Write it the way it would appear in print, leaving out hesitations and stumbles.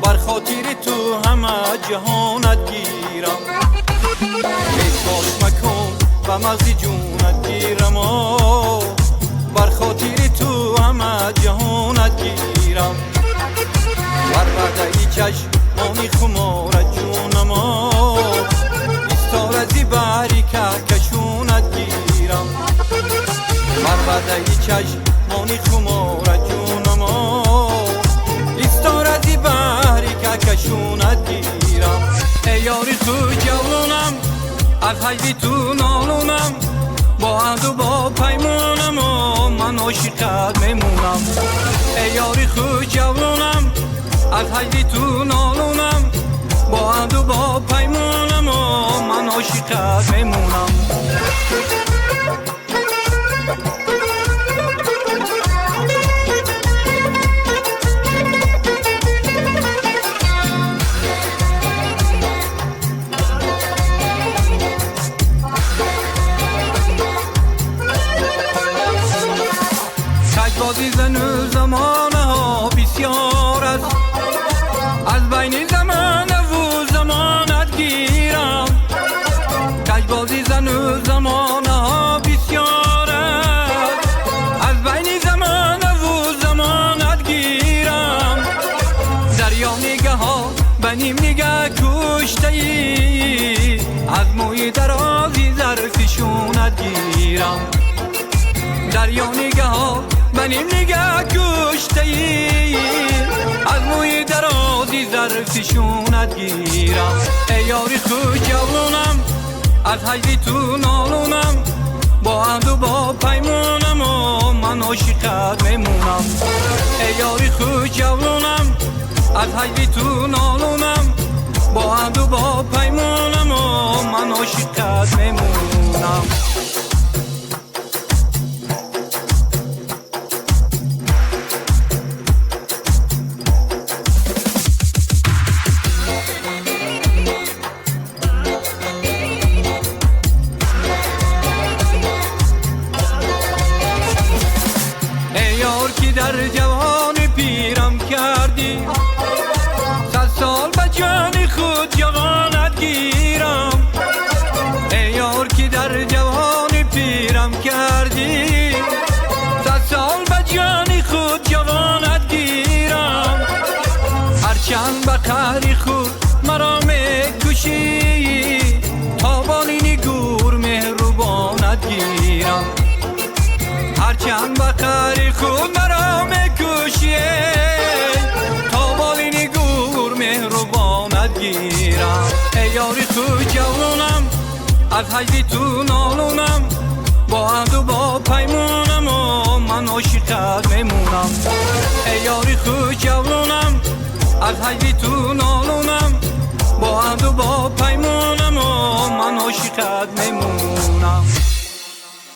بر خاطر تو همه جهانت گیرم. احساس مکن و مغز جونت گیرم، بر خاطر تو همه جهانت گیرم. بر وعده چشمانی خمارت جونم، استار زی بری که کشونت گیرم. بر وعده چشمانی خمارت جونم، استار زی بری که کشونت گیرم. ای یاری تو جوانم از حیدی تو نالونم، با عهد و با پیمانم من عاشقت میمونم. ای یاری خود جوانم از حیدی تو نالونم، با عهد و با پیمانم من عاشقت میمونم. بازی زن و زمانه ها بسیار است، از بین زمانه و زمانت گیرم. کج بازی زن و زمانه ها بسیار است، از بین زمانه و زمانت گیرم. دریا نگه ها بنیم نگه کشته ای، از موی درازی ظرفشونت گیرم. دریا نگه ها منیم نگه کشته ای، از موی درازی ظرفشونت گیرم. ای یاری خود جوانم از حیدی تو نالونم، با عهد و با پیمانم من عاشقت میمونم. ای یاری خود جوانم از حیدی تو نالونم، با عهد و با پیمانم من عاشقت میمونم. که در جوان پیرم کردی، 100 سال به جان خود جوانت گیرم. ای یار که در جوان پیرم کردی، 100 سال به جان خود جوانت گیرم. هرچند به قهر خود مرا میکشی، تا بالین گور مهربانت گیرم. هرچند به قهر خود مرا میکشی، تا بالین گور مهربانت گیرم. ای یاری تو جوانم از حیدی تو نالونم، با عهد و با پیمانم من عاشقت میمونم. ای یاری خود جوانم از حیدی تو نالونم، با عهد و با پیمانم من عاشقت میمونم.